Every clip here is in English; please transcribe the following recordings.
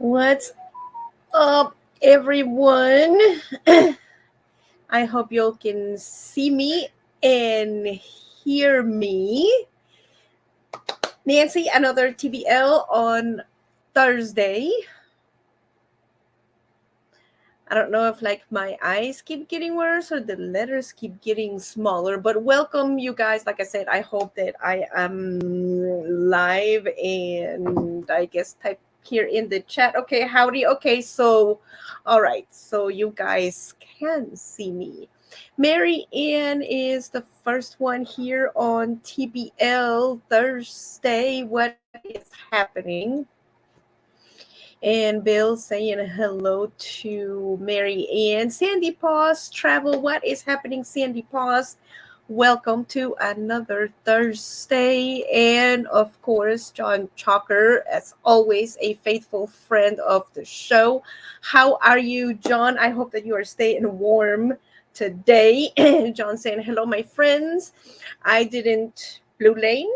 What's up, everyone? I hope you all can see me and hear me. Nancy, another TBL on Thursday. I don't know if my eyes keep getting worse or the letters keep getting smaller, but welcome you guys. Like I said, I hope that I am live and I guess type here in the chat. Okay, howdy. Okay, so all right, so you guys can see me. Mary Ann is the first one here on TBL Thursday. What is happening? And Bill saying hello to Mary Ann. Sandy Paws Travel. What is happening, Sandy Paws? Welcome to another Thursday. And of course, John Chalker, as always, a faithful friend of the show. How are you, John? I hope that you are staying warm today. John saying hello, my friends. I didn't Blue Lane.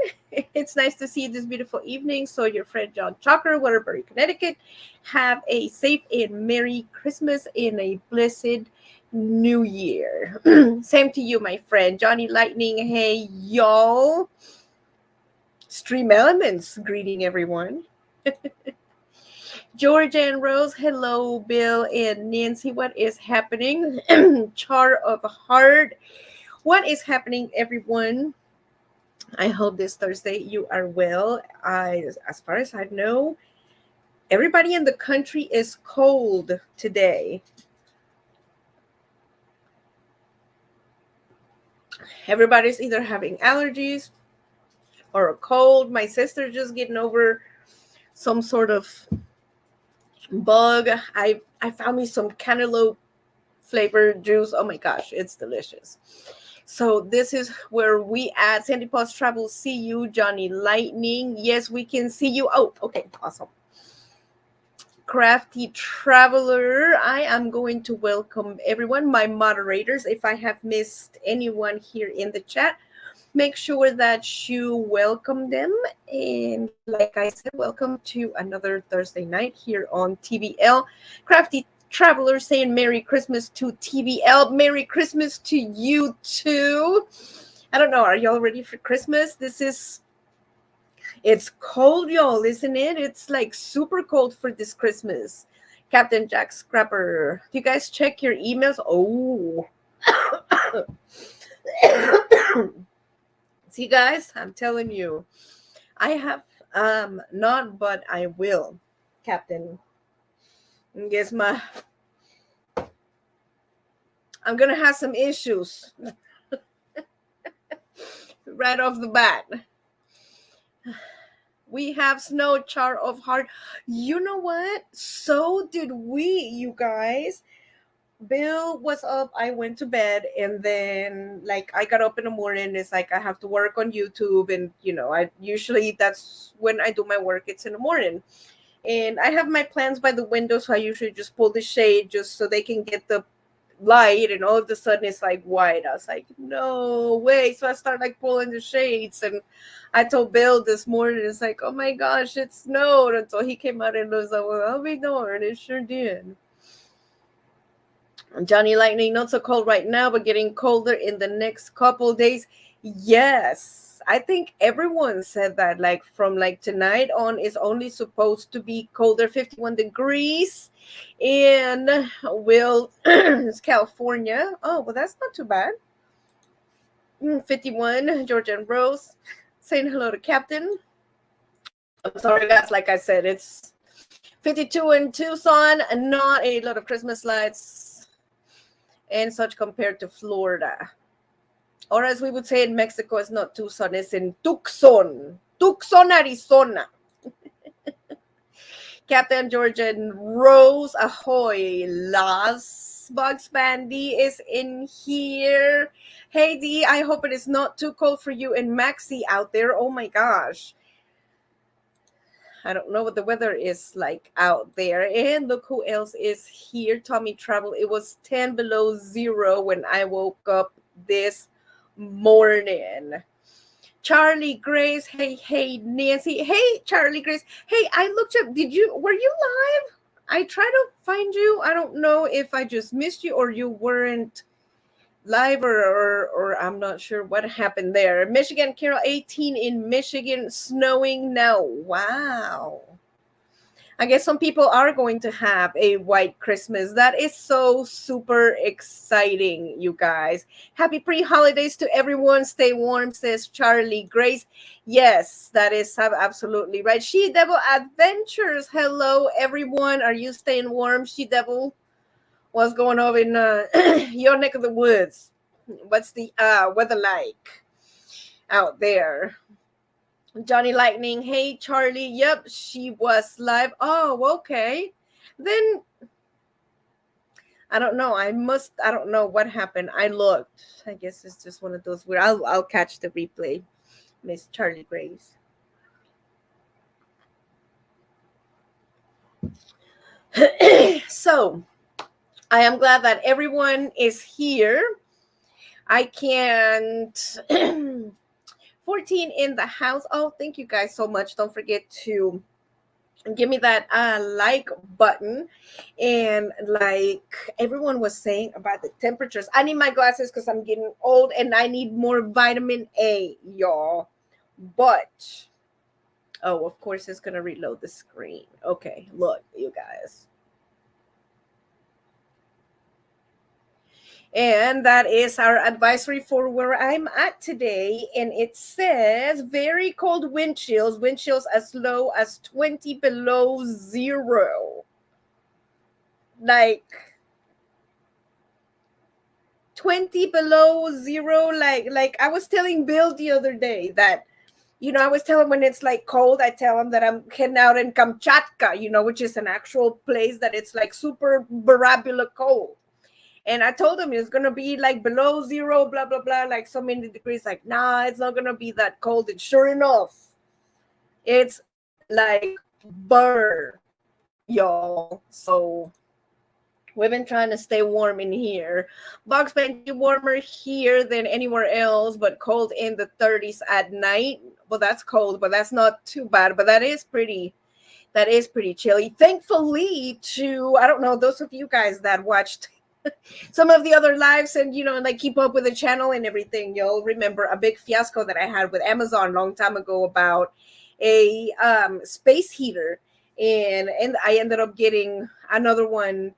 It's nice to see you this beautiful evening. So your friend John Chalker, Waterbury, Connecticut. Have a safe and Merry Christmas and a blessed New Year. Same to you, my friend. Johnny Lightning, hey, y'all. Stream Elements, greeting everyone. Georgia and Rose, hello, Bill and Nancy. What is happening? Char of Heart. What is happening, everyone? I hope this Thursday you are well. As far as I know, everybody in the country is cold today. Everybody's either having allergies or a cold. My sister's just getting over some sort of bug. I found me some cantaloupe flavored juice. Oh my gosh, it's delicious. So this is where we at. Sandy Paws Travel. See you, Johnny Lightning. Yes, we can see you. Oh, okay, awesome. Crafty Traveler, I am going to welcome everyone, my moderators. If I have missed anyone here in the chat, make sure that you welcome them. And like I said, welcome to another Thursday night here on TBL. Crafty Traveler saying Merry Christmas to TBL. Merry Christmas to you too. I don't know, are y'all ready for Christmas? It's cold, y'all, isn't it? It's like super cold for this Christmas. Captain Jack Scrapper, do you guys check your emails? Oh. See, guys, I'm telling you, I have not, but I will, Captain. And guess I'm gonna have some issues right off the bat. We have snow, Char of Heart. You know what? So did we, you guys. Bill was up, I went to bed, and then I got up in the morning. It's like I have to work on YouTube, and I usually that's when I do my work. It's in the morning. And I have my plants by the window, so I usually just pull the shade just so they can get the light, and all of a sudden it's like white. I was like, no way. So I started pulling the shades, and I told Bill this morning, it's like, oh my gosh, it snowed. And so he came out and was like, well, I'll be darned, it sure did. Johnny Lightning, not so cold right now, but getting colder in the next couple days. Yes, I think everyone said that from tonight on is only supposed to be colder, 51 degrees in it's California. Oh, well, that's not too bad. 51, Georgia and Rose saying hello to Captain. I'm sorry, guys. Like I said, it's 52 in Tucson, not a lot of Christmas lights and such compared to Florida. Or as we would say in Mexico, it's not Tucson, it's in Tucson, Arizona. Captain Georgia and Rose, ahoy, Las Bugs Bandy is in here. Hey, D, I hope it is not too cold for you and Maxie out there. Oh my gosh. I don't know what the weather is like out there. And look who else is here. Tommy Travel. It was 10 below zero when I woke up this morning. Charlie Grace. Hey, Nancy. Hey, Charlie Grace. Hey, I looked up. Were you live? I try to find you. I don't know if I just missed you or you weren't live or I'm not sure what happened there. Michigan, Carol, 18 in Michigan, snowing now. Wow. I guess some people are going to have a white Christmas. That is so super exciting, you guys. Happy pre-holidays to everyone. Stay warm, says Charlie Grace. Yes, that is absolutely right. She Devil Adventures. Hello, everyone. Are you staying warm, She Devil? What's going on in your neck of the woods? What's the weather like out there? Johnny Lightning, hey Charlie. Yep, she was live. Oh, okay. Then I don't know. I don't know what happened. I looked. I guess it's just one of those weird. I'll catch the replay, Miss Charlie Grace. So I am glad that everyone is here. I can't 14 in the house. Oh, thank you guys so much. Don't forget to give me that like button. And like everyone was saying about the temperatures, I need my glasses because I'm getting old and I need more vitamin A, y'all. But oh, of course it's gonna reload the screen. Okay, look, you guys. And that is our advisory for where I'm at today. And it says very cold wind chills as low as 20 below zero. Like 20 below zero. Like I was telling Bill the other day that, I was telling when it's like cold, I tell him that I'm heading out in Kamchatka, which is an actual place that it's like super barabula cold. And I told him it's gonna be like below zero, blah blah blah, like so many degrees. Like, nah, it's not gonna be that cold. And sure enough, it's like burr, y'all. So we've been trying to stay warm in here. Box Bank, warmer here than anywhere else, but cold in the 30s at night. Well, that's cold, but that's not too bad. But that is pretty chilly. Thankfully, to I don't know, those of you guys that watched some of the other lives and like keep up with the channel and everything, you'll remember a big fiasco that I had with Amazon a long time ago about a space heater, and I ended up getting another one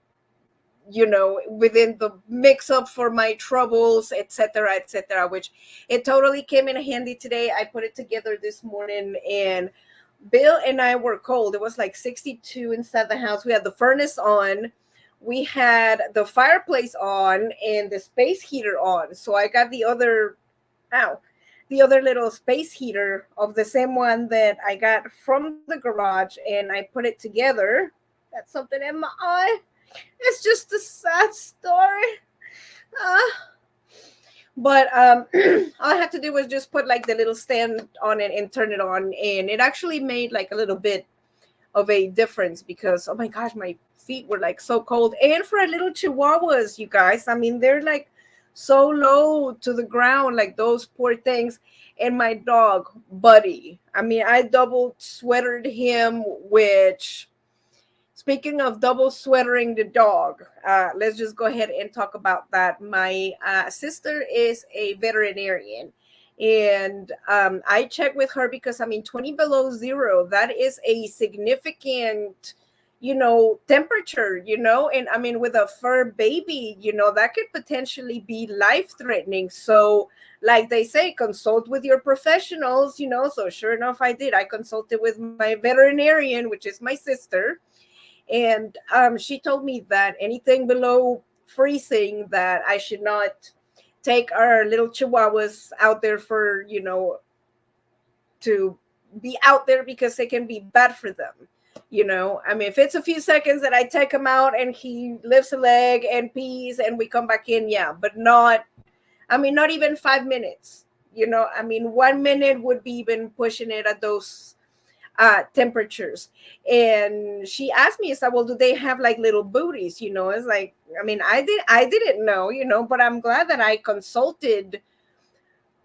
within the mix up for my troubles, etc., which it totally came in handy today. I put it together this morning, and Bill and I were cold. It was like 62 inside the house. We had the furnace on, we had the fireplace on, and the space heater on. So I got the other little space heater of the same one that I got from the garage, and I put it together. Got something in my eye. It's just a sad story. But all I had to do was just put like the little stand on it and turn it on, and it actually made like a little bit of a difference because, oh my gosh, my feet were like so cold. And for a little chihuahuas, you guys, I mean, they're like so low to the ground, like those poor things. And my dog, Buddy, I mean, I double sweatered him, which, speaking of double sweatering the dog, let's just go ahead and talk about that. My sister is a veterinarian, and I checked with her because, I mean, 20 below zero, that is a significant, temperature, and I mean, with a fur baby, that could potentially be life-threatening. So, like they say, consult with your professionals, So sure enough, I did. I consulted with my veterinarian, which is my sister. And she told me that anything below freezing, that I should not take our little chihuahuas out there for, to be out there because it can be bad for them. I mean, if it's a few seconds that I take him out and he lifts a leg and pees and we come back in, yeah, but not even 5 minutes. I mean, 1 minute would be even pushing it at those temperatures. And she asked me, I said, well, do they have like little booties? It's like, I mean, I didn't know, but I'm glad that I consulted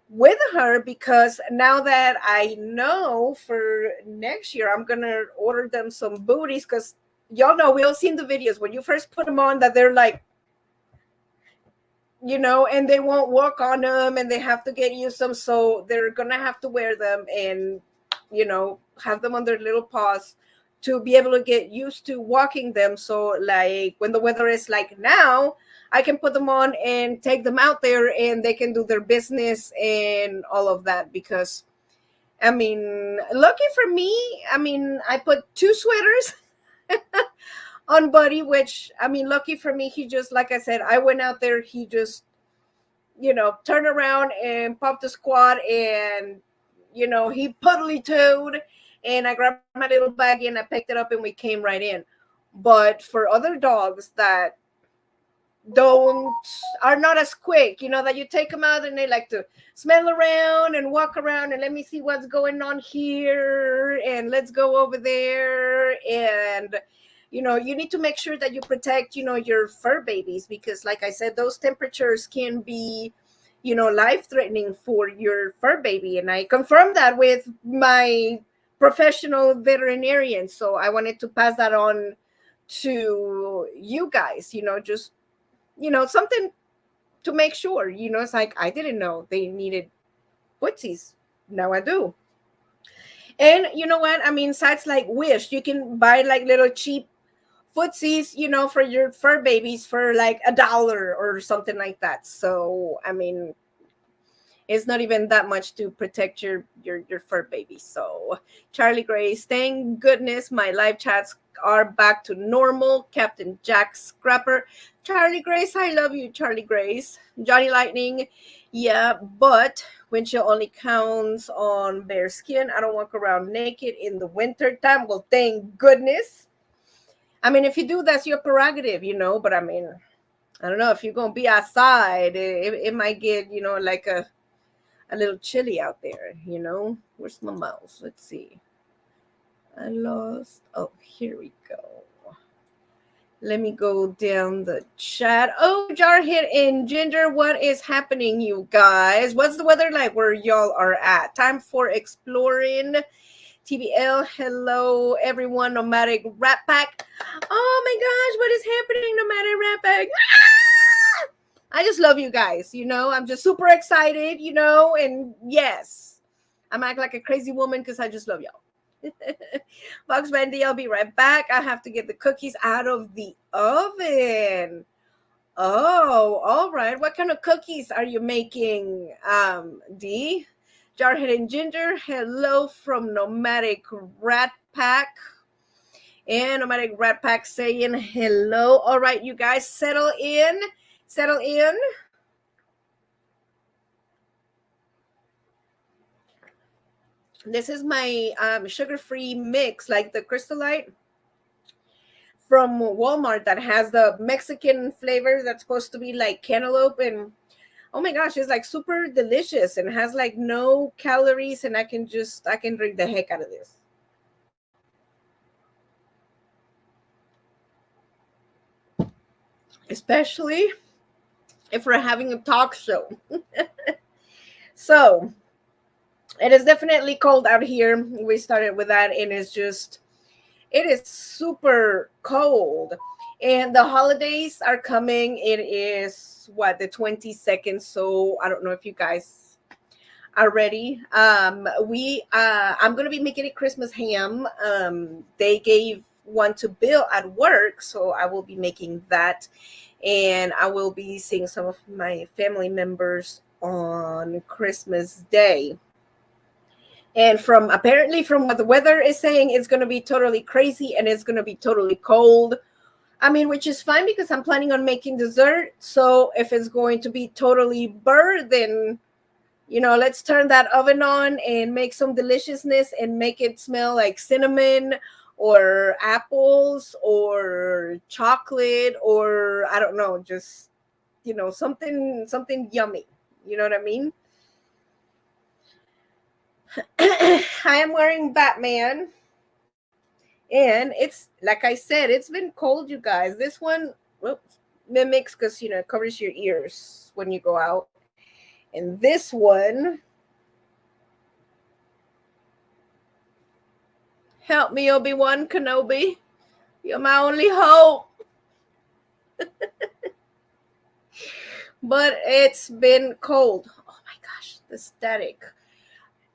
with her, because now that I know, for next year I'm gonna order them some booties, because y'all know, we all seen the videos when you first put them on that they're like, and they won't walk on them and they have to get used to them. So they're going to have to wear them and, have them on their little paws to be able to get used to walking them. So like when the weather is like now, I can put them on and take them out there and they can do their business and all of that. Because I mean, lucky for me, I mean, I put 2 sweaters on Buddy, which, I mean, lucky for me, he just, like I said, I went out there, he just, turned around and popped the squat and, he puddly toed, and I grabbed my little baggie and I picked it up and we came right in. But for other dogs that don't are not as quick, that you take them out and they like to smell around and walk around and let me see what's going on here and let's go over there. And you need to make sure that you protect your fur babies, because like I said, those temperatures can be life threatening for your fur baby, and I confirmed that with my professional veterinarian. So I wanted to pass that on to you guys, just something to make sure, it's like, I didn't know they needed footsies. Now I do. And you know what? I mean, sites like Wish, you can buy like little cheap footsies, for your fur babies for like $1 or something like that. So, I mean, it's not even that much to protect your fur baby. So Charlie Grace, thank goodness my live chats are back to normal. Captain Jack Scrapper, Charlie Grace, I love you, Charlie Grace. Johnny Lightning, yeah, but windshield only counts on bare skin. I don't walk around naked in the winter time. Well, thank goodness. I mean, if you do, that's your prerogative, but I mean, I don't know, if you're gonna be outside, it might get like a little chilly out there, Where's my mouse? Let's see. I lost. Oh, here we go. Let me go down the chat. Oh, Jarhead and Ginger, what is happening, you guys? What's the weather like where y'all are at? Time for exploring. TBL, hello, everyone. Nomadic Rat Pack. Oh my gosh, what is happening, Nomadic Rat Pack? Ah! I just love you guys, I'm just super excited, and yes, I'm acting like a crazy woman because I just love y'all. Box Bandy, I'll be right back. I have to get the cookies out of the oven. Oh, all right. What kind of cookies are you making, D? Jarhead and Ginger, hello from Nomadic Rat Pack. And Nomadic Rat Pack saying hello. All right, you guys, settle in. Settle in. This is my sugar-free mix, like the Crystal Light from Walmart that has the Mexican flavors that's supposed to be like cantaloupe, and oh my gosh, it's like super delicious and has like no calories, and I can drink the heck out of this. Especially if we're having a talk show. So it is definitely cold out here. We started with that, and it is super cold. And the holidays are coming. It is the 22nd. So I don't know if you guys are ready. I'm gonna be making a Christmas ham. They gave one to Bill at work, so I will be making that, and I will be seeing some of my family members on Christmas Day. And from what the weather is saying, it's going to be totally crazy and it's going to be totally cold. I mean, which is fine because I'm planning on making dessert. So if it's going to be totally burr, then, let's turn that oven on and make some deliciousness and make it smell like cinnamon or apples or chocolate, or I don't know, just, something yummy. You know what I mean? I am wearing Batman, and it's like I said, it's been cold, you guys. This one mimics because it covers your ears when you go out, and this one, help me, Obi-Wan Kenobi. You're my only hope. But it's been cold. Oh my gosh, the static.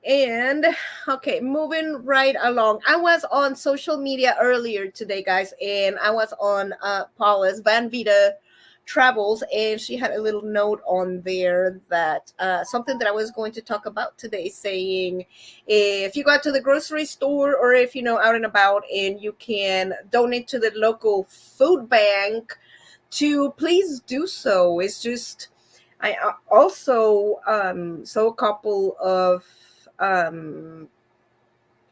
And okay, moving right along. I was on social media earlier today, guys, and I was on Paula's Van Vita Travels, and she had a little note on there that something that I was going to talk about today, saying if you go out to the grocery store or if you know out and about and you can donate to the local food bank, to please do so. It's just I also saw a couple of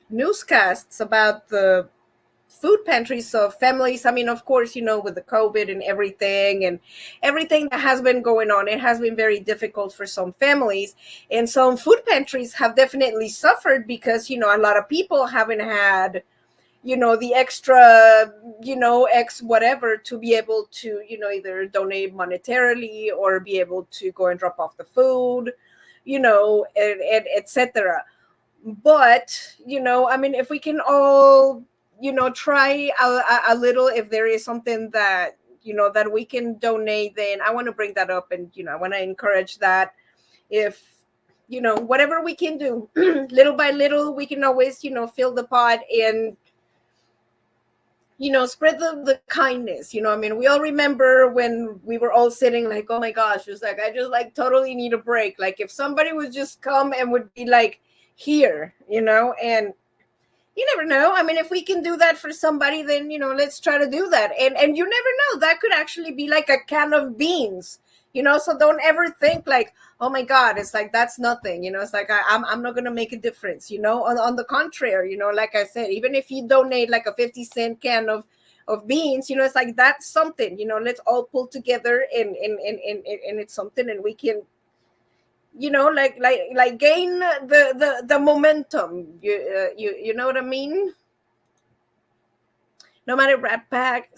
newscasts about the food pantries of families. I mean, of course, you know, with the COVID and everything that has been going on, it has been very difficult for some families. And some food pantries have definitely suffered because, you know, a lot of people haven't had, you know, the extra, you know, X whatever to be able to, you know, either donate monetarily or be able to go and drop off the food, you know, and etc. But you know, I mean, if we can all, you know, try a little, if there is something that, you know, that we can donate, then I want to bring that up, and you know, I want to encourage that. If you know, whatever we can do, little by little, we can always, you know, fill the pot and, you know, spread the kindness. You know, I mean, we all remember when we were all sitting like, oh my gosh, it's like I just like totally need a break. Like if somebody would just come and would be like here, you know, and you never know. I mean, if we can do that for somebody, then you know, let's try to do that. And you never know, that could actually be like a can of beans, you know. So don't ever think like, oh my god, it's like that's nothing, you know. It's like I'm not gonna make a difference, you know. On the contrary, you know, like I said, even if you donate like a 50-cent can of beans, you know, it's like that's something, you know. Let's all pull together and it's something, and we can, you know, like gain the momentum. You know what I mean. No matter Rat Pack.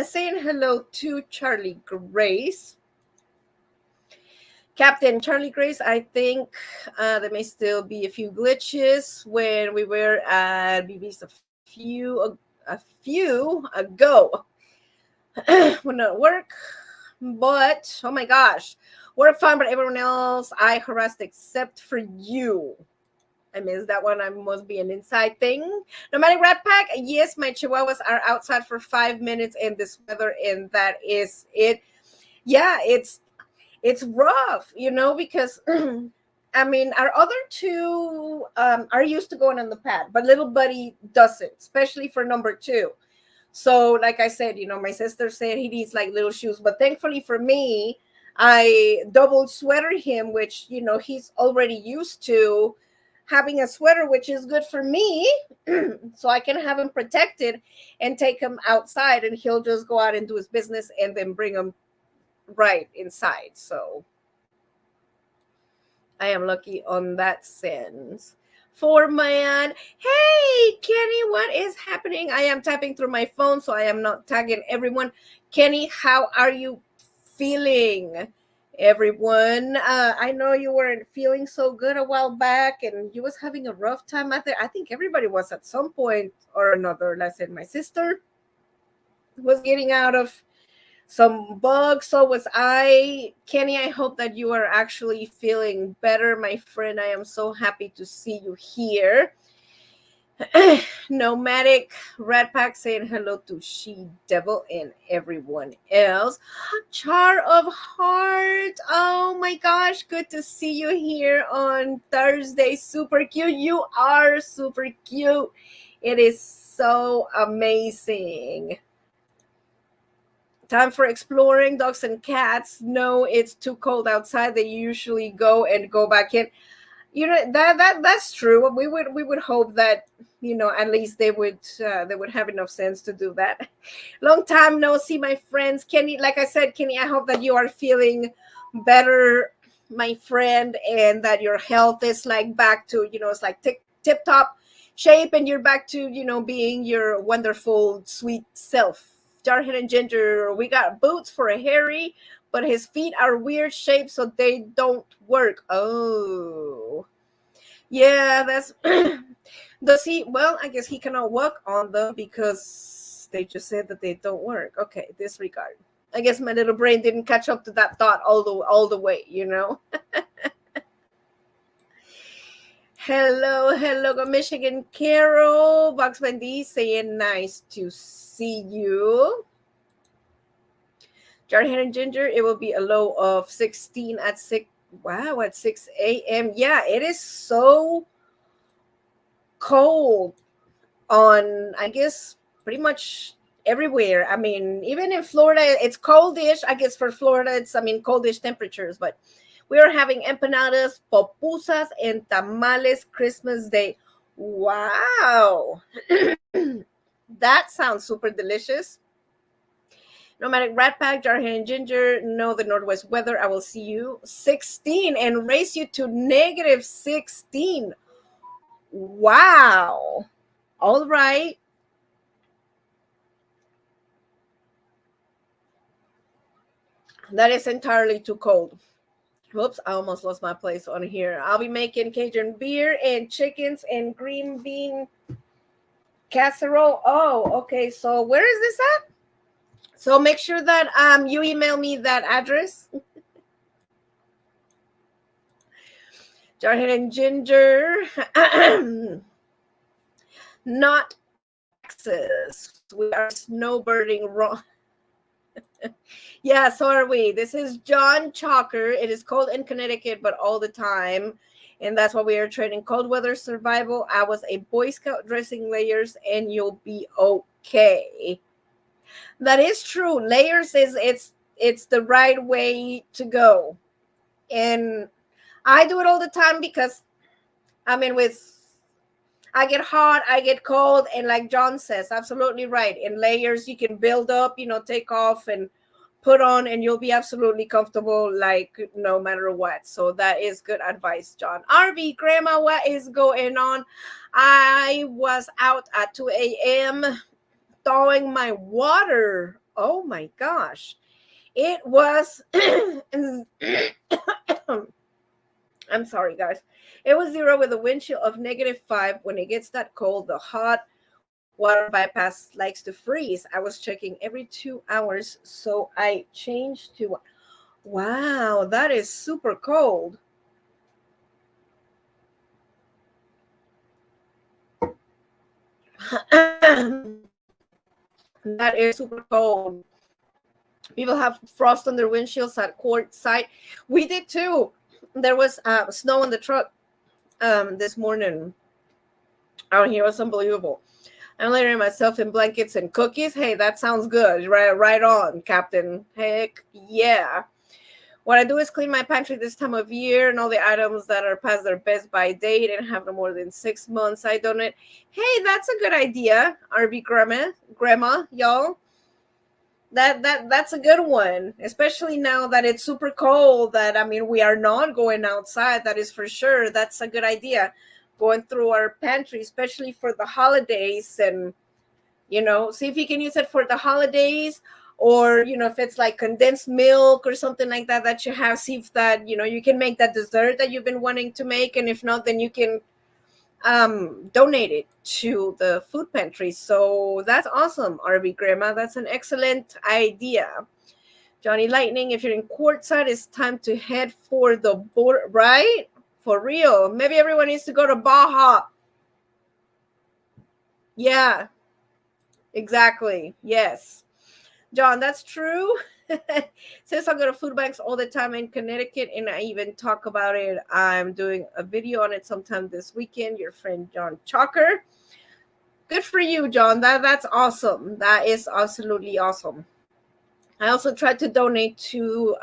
Saying hello to Charlie Grace. Captain Charlie Grace, I think there may still be a few glitches when we were at BB's a few ago. Would not work, but oh my gosh, work fine, but everyone else I harassed except for you. I missed that one. I must be an inside thing. Nomadic Rat Pack. Yes, my chihuahuas are outside for 5 minutes in this weather, and that is it. Yeah, it's rough, you know, because I mean, our other two are used to going on the pad, but little buddy doesn't, especially for number two. So, like I said, you know, my sister said he needs like little shoes, but thankfully for me, I double sweater him, which you know he's already used to having a sweater, which is good for me, so I can have him protected and take him outside, and he'll just go out and do his business, and then bring him right inside. So I am lucky on that sense. For man, hey Kenny, what is happening? I am typing through my phone, so I am not tagging everyone. Kenny, how are you feeling? Everyone, I know you weren't feeling so good a while back, and you was having a rough time out there. I think everybody was at some point or another. Like I said, my sister was getting out of some bugs. So was I. Kenny, I hope that you are actually feeling better, my friend. I am so happy to see you here. Nomadic Rat Pack saying hello to She Devil and everyone else. Char of Heart. Oh my gosh, good to see you here on Thursday. Super cute. You are super cute. It is so amazing. Time for exploring. Dogs and cats know it's too cold outside. They usually go back in. You know, that's true. We would hope that, you know, at least they would have enough sense to do that. Long time no see, my friends. Kenny, like I said, Kenny, I hope that you are feeling better, my friend, and that your health is like back to, you know, it's like tip top shape, and you're back to, you know, being your wonderful sweet self. Jarhead and Ginger, we got boots for a Harry, but his feet are weird shaped, so they don't work. Oh, yeah, that's does he? Well, I guess he cannot walk on them because They just said that they don't work. Okay, disregard. I guess my little brain didn't catch up to that thought all the way, Hello, Michigan Carol. Box Bendy saying nice to see you. Jarhead and Ginger, it will be a low of 16 at 6. Wow, at 6 a.m. Yeah, it is so cold on, I guess, pretty much everywhere. I mean, even in Florida, it's coldish. I guess for Florida, it's, coldish temperatures, but we are having empanadas, pupusas, and tamales Christmas Day. Wow. That sounds super delicious. Nomadic Rat Pack, Jarhead and Ginger, know the Northwest weather. I will see you 16 and raise you to negative 16. Wow. All right. That is entirely too cold. Whoops, I almost lost my place on here. I'll be making Cajun beer and chickens and green bean casserole. Oh, okay. So where is this at? So make sure that you email me that address. Jarhead and Ginger. Not Texas. We are snowbirding wrong. Yeah, so are we. This is John Chalker. It is cold in Connecticut, but all the time. And that's why we are training cold weather survival. I was a Boy Scout dressing layers, and you'll be okay. That is true. Layers is it's the right way to go. And I do it all the time because I get hot, I get cold, and like John says, absolutely right. In layers, you can build up, take off and put on, and you'll be absolutely comfortable, like no matter what. So that is good advice, John. RB, Grandma, what is going on? I was out at 2 a.m. thawing my water. Oh my gosh. It was, I'm sorry, guys. It was 0 with a wind chill of -5. When it gets that cold, the hot water bypass likes to freeze. I was checking every 2 hours, so I changed to. Wow, that is super cold. That is super cold. People have frost on their windshields at court site. We did too. There was snow on the truck this morning out here. It was unbelievable. I'm layering myself in blankets and cookies. Hey, that sounds good. Right on, Captain. Heck yeah. What I do is clean my pantry this time of year, and all the items that are past their best by date and have no more than 6 months, I donate. Hey, that's a good idea, RB Grandma, y'all. That's a good one, especially now that it's super cold. That we are not going outside. That is for sure. That's a good idea. Going through our pantry, especially for the holidays, and see if you can use it for the holidays, or if it's like condensed milk or something like that that you have. See if that you can make that dessert that you've been wanting to make, and if not, then you can donate it to the food pantry. So that's awesome, RB Grandma. That's an excellent idea. Johnny Lightning, if you're in courtside, it's time to head for the border, right? For real. Maybe everyone needs to go to Baja. Yeah, exactly. Yes. John, that's true. Since I go to food banks all the time in Connecticut, and I even talk about it, I'm doing a video on it sometime this weekend. Your friend John Chalker. Good for you, John. That's awesome. That is absolutely awesome. I also tried to donate to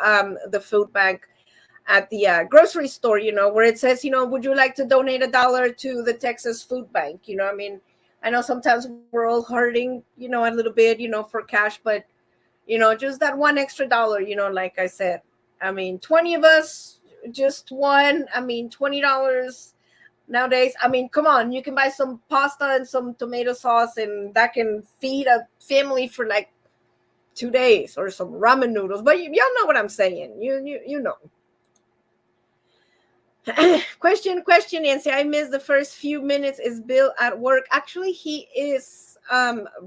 the food bank at the grocery store, where it says, would you like to donate $1 to the Texas Food Bank? I know sometimes we're all hurting, a little bit, for cash, but just that one extra dollar, like I said, 20 of us, just one, $20 nowadays. Come on, you can buy some pasta and some tomato sauce, and that can feed a family for like 2 days, or some ramen noodles. But y'all know what I'm saying. You know. Question, Nancy. I missed the first few minutes. Is Bill at work? Actually, he is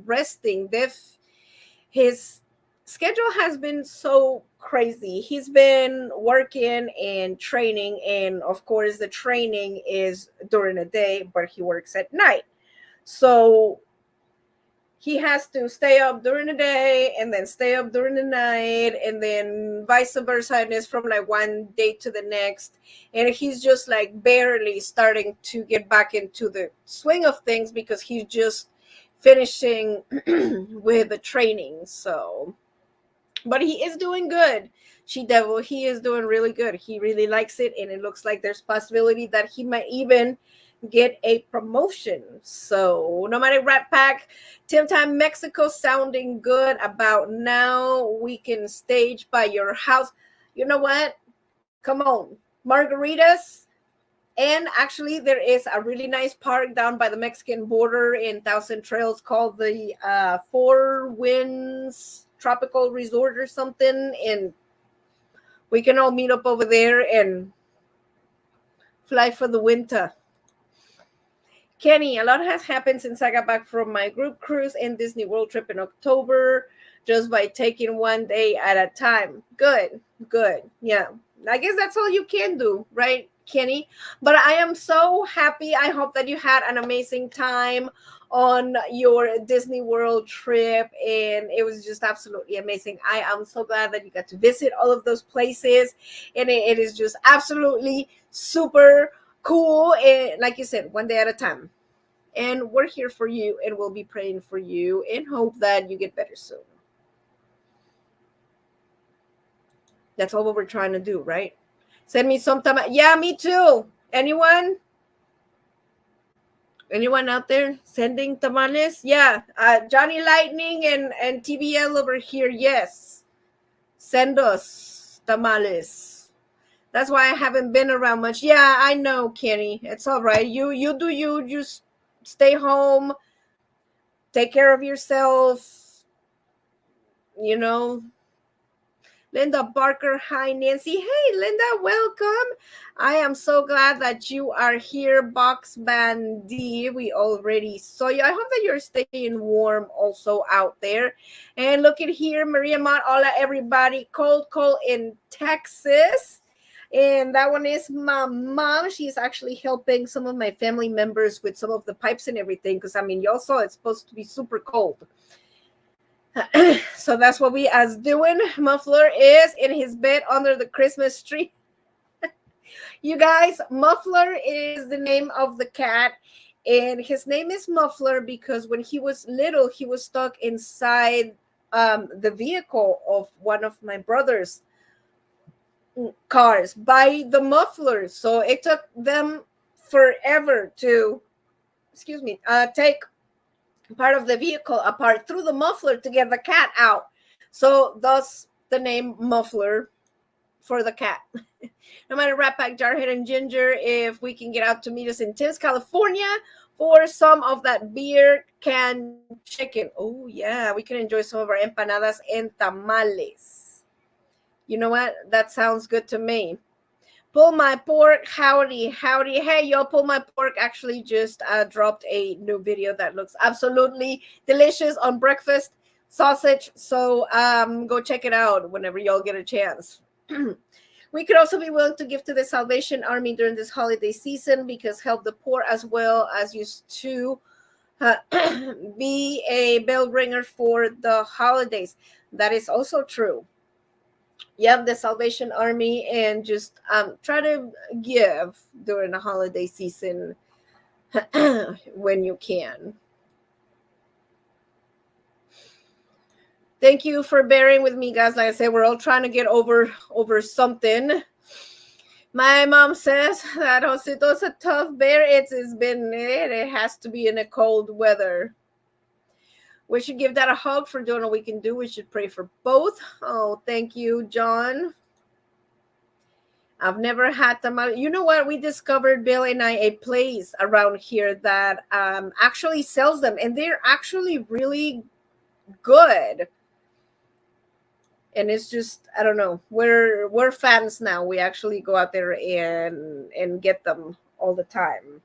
resting. His schedule has been so crazy. He's been working and training, and of course the training is during the day, but he works at night. So he has to stay up during the day and then stay up during the night, and then vice versa, and it's from like one day to the next. And he's just like barely starting to get back into the swing of things because he's just finishing with the training. So but he is doing good. She Devil, he is doing really good. He really likes it, and it looks like there's possibility that he might even get a promotion. So Nomadic Rat Pack, Tim Time Mexico sounding good about now. We can stage by your house. You know what? Come on. Margaritas. And actually, there is a really nice park down by the Mexican border in Thousand Trails called the Four Winds Tropical Resort or something. And we can all meet up over there and fly for the winter. Kenny, a lot has happened since I got back from my group cruise and Disney World trip in October, just by taking one day at a time. Good, good. Yeah. I guess that's all you can do, right, Kenny? But I am so happy. I hope that you had an amazing time on your Disney World trip, and it was just absolutely amazing. I am so glad that you got to visit all of those places, and it is just absolutely super cool. And like you said, one day at a time. And we're here for you, and we'll be praying for you and hope that you get better soon. That's all what we're trying to do, right? Send me some time. Yeah, me too. Anyone? Anyone out there sending tamales? Yeah, Johnny Lightning and TBL over here. Yes, send us tamales. That's why I haven't been around much. Yeah, I know, Kenny. It's all right. You do you. Just stay home. Take care of yourself. You know, Linda Barker, hi Nancy. Hey Linda, welcome. I am so glad that you are here, Box Bandy. We already saw you. I hope that you're staying warm also out there. And look at here, Maria Mott. Hola everybody. Cold in Texas. And that one is my mom. She's actually helping some of my family members with some of the pipes and everything. Because I mean, y'all saw it's supposed to be super cold. So that's what we as doing. Muffler is in his bed under the Christmas tree. You guys, Muffler is the name of the cat, and his name is Muffler because when he was little, he was stuck inside the vehicle of one of my brother's cars by the muffler. So it took them forever to, take part of the vehicle apart through the muffler to get the cat out. So thus the name Muffler for the cat. No matter Rat Pack, Jarhead, and Ginger, if we can get out to meet us in Tim's, California for some of that beer can chicken. Oh yeah, we can enjoy some of our empanadas and tamales. You know what? That sounds good to me. Pull My Pork, howdy. Hey, y'all, Pull My Pork actually just dropped a new video that looks absolutely delicious on breakfast sausage. So go check it out whenever y'all get a chance. We could also be willing to give to the Salvation Army during this holiday season because help the poor as well as used to be a bell ringer for the holidays. That is also true. The Salvation Army, and just try to give during the holiday season when you can. Thank you for bearing with me, guys. Like I said, we're all trying to get over something. My mom says that Josito's a tough bear. It has to be in a cold weather. We should give that a hug for doing what we can do. We should pray for both. Oh, thank you, John. I've never had tamale. You know what? We discovered, Bill and I, a place around here that actually sells them, and they're actually really good. And it's just, I don't know. We're fans now. We actually go out there and get them all the time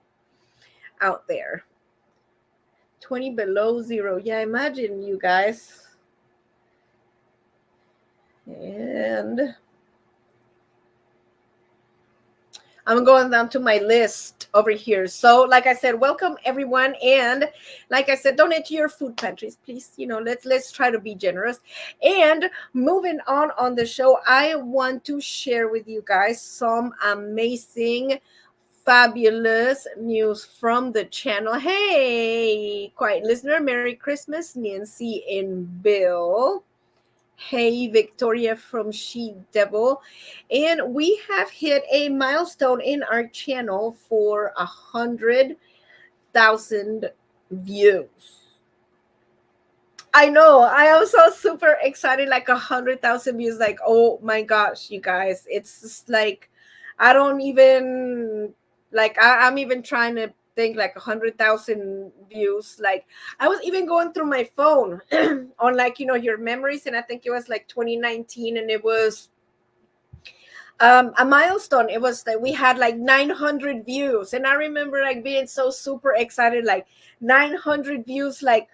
out there. 20 below zero. Yeah, imagine you guys. And I'm going down to my list over here. So, like I said, welcome everyone, and like I said, donate to your food pantries, please. Let's try to be generous. And moving on the show, I want to share with you guys some amazing, fabulous news from the channel. Hey, quiet listener, Merry Christmas, Nancy and Bill. Hey, Victoria from She Devil. And we have hit a milestone in our channel for 100,000 views. I know. I am so super excited. Like 100,000 views. Like, oh my gosh, you guys. It's just like, I don't even, like, I'm even trying to think like 100,000 views. Like, I was even going through my phone on, like, your memories. And I think it was like 2019. And it was a milestone. It was that we had like 900 views. And I remember like being so super excited, like 900 views, like,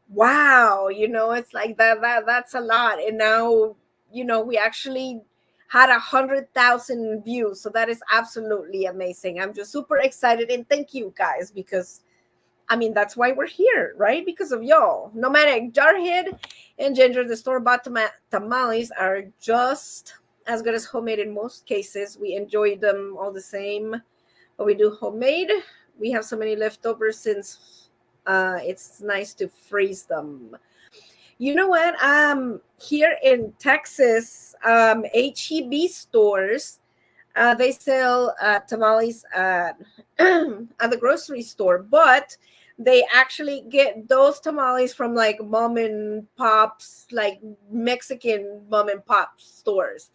wow, it's like that's a lot. And now, we actually had 100,000 views, so that is absolutely amazing. I'm just super excited, and thank you guys, because I mean, that's why we're here, right? Because of y'all. Nomadic Jarhead and Ginger, the store-bought tamales are just as good as homemade in most cases. We enjoy them all the same, but we do homemade. We have so many leftovers since it's nice to freeze them. You know what? Here in Texas, HEB stores, they sell tamales at, at the grocery store, but they actually get those tamales from like mom and pops, like Mexican mom and pop stores.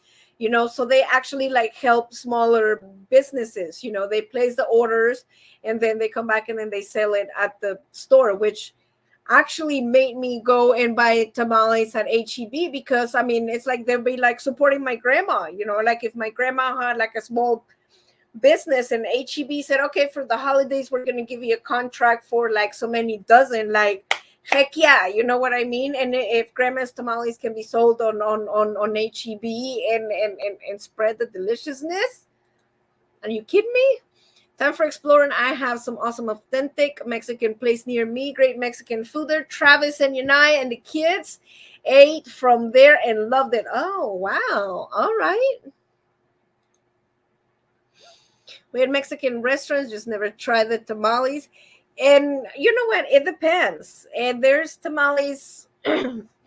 So they actually like help smaller businesses. They place the orders and then they come back and then they sell it at the store, which actually made me go and buy tamales at HEB, because I mean, it's like they'll be like supporting my grandma, like if my grandma had like a small business and HEB said, okay, for the holidays we're going to give you a contract for like so many dozen, like, heck yeah, you know what I mean? And if grandma's tamales can be sold on HEB and spread the deliciousness, are you kidding me? Time for exploring. I have some awesome, authentic Mexican place near me. Great Mexican food there. Travis and Yanai and the kids ate from there and loved it. Oh, wow. All right. We had Mexican restaurants, just never tried the tamales. And you know what? It depends. And there's tamales,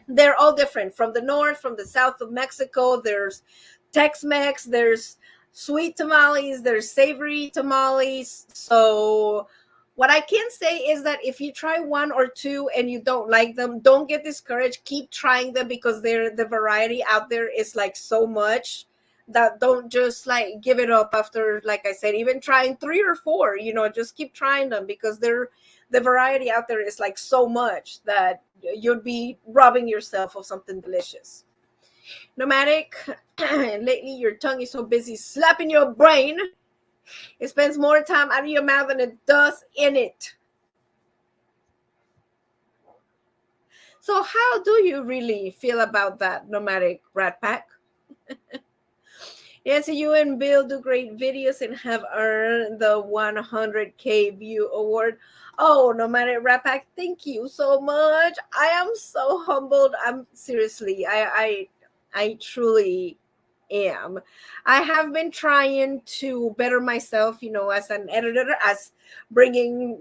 they're all different, from the north, from the south of Mexico. There's Tex Mex, there's sweet tamales, there's savory tamales. So, what I can say is that if you try one or two and you don't like them, don't get discouraged. Keep trying them, because the variety out there is like so much that don't just like give it up after, like I said, even trying three or four. Just keep trying them, because the variety out there is like so much that you'd be robbing yourself of something delicious. Nomadic, lately your tongue is so busy slapping your brain, it spends more time out of your mouth than it does in it. So how do you really feel about that, Nomadic Rat Pack? Yeah, so you and Bill do great videos and have earned the 100K view award. Oh, no matter Rat Pack, thank you so much. I am so humbled. I'm seriously, I truly am. I have been trying to better myself, as an editor, as bringing,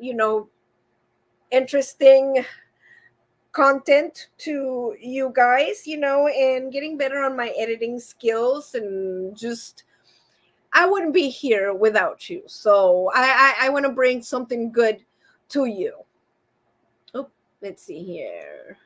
interesting content to you guys, and getting better on my editing skills, and just I wouldn't be here without you. So I want to bring something good to you. Oh, let's see here.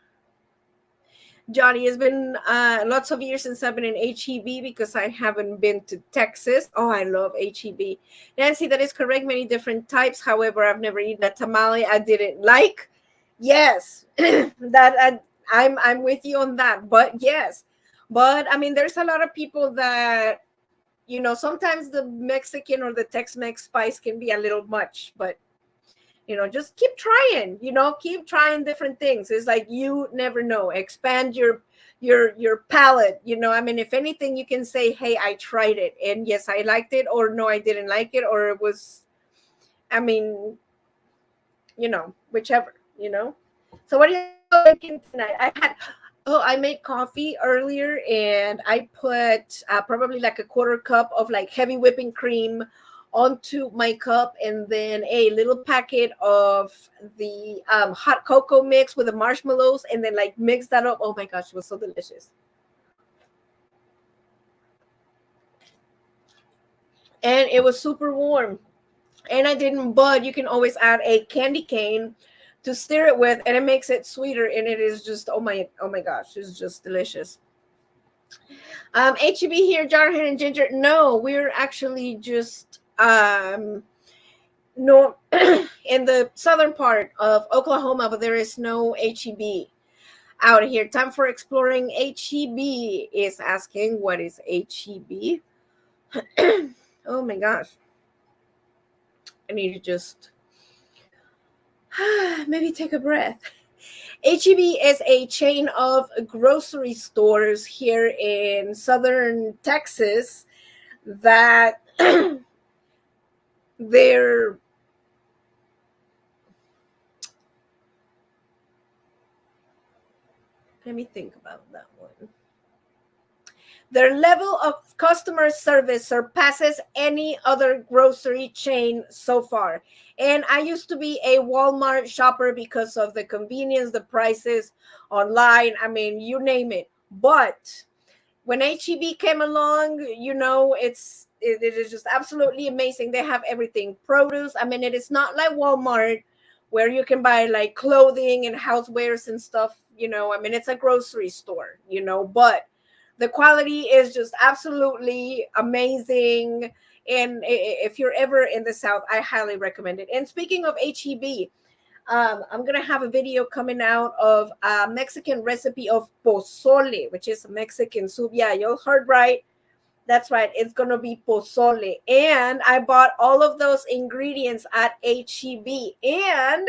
Johnny, has been lots of years since I've been in HEB, because I haven't been to Texas. Oh, I love HEB. Nancy, that is correct. Many different types. However, I've never eaten a tamale I didn't like. Yes, I'm with you on that. But yes, but I mean, there's a lot of people that, sometimes the Mexican or the Tex-Mex spice can be a little much, but just keep trying, keep trying different things. It's like, you never know. Expand your palette. I mean, if anything, you can say, hey, I tried it, and yes, I liked it, or no, I didn't like it, or it was, I mean, whichever. So what are you making tonight? I made coffee earlier, and I put probably like a quarter cup of like heavy whipping cream onto my cup, and then a little packet of the hot cocoa mix with the marshmallows, and then like mix that up. Oh my gosh, it was so delicious. And it was super warm. And I didn't, but you can always add a candy cane to stir it with, and it makes it sweeter, and it is just, oh my gosh, it's just delicious. HEB here, Jarhead and Ginger. No, we're actually just no in the southern part of Oklahoma, but there is no HEB out here. Time for exploring. HEB is asking, what is HEB? Oh my gosh. I need to just maybe take a breath. HEB is a chain of grocery stores here in southern Texas that they're, let me think about that one. Their level of customer service surpasses any other grocery chain so far. And I used to be a Walmart shopper because of the convenience, the prices online. I mean, you name it. But when HEB came along, it is just absolutely amazing. They have everything, produce. I mean, it is not like Walmart where you can buy like clothing and housewares and stuff. I mean, it's a grocery store. But the quality is just absolutely amazing. And if you're ever in the South, I highly recommend it. And speaking of HEB, I'm gonna have a video coming out of a Mexican recipe of pozole, which is Mexican soup. Yeah, you heard right. That's right. It's gonna be pozole, and I bought all of those ingredients at HEB, and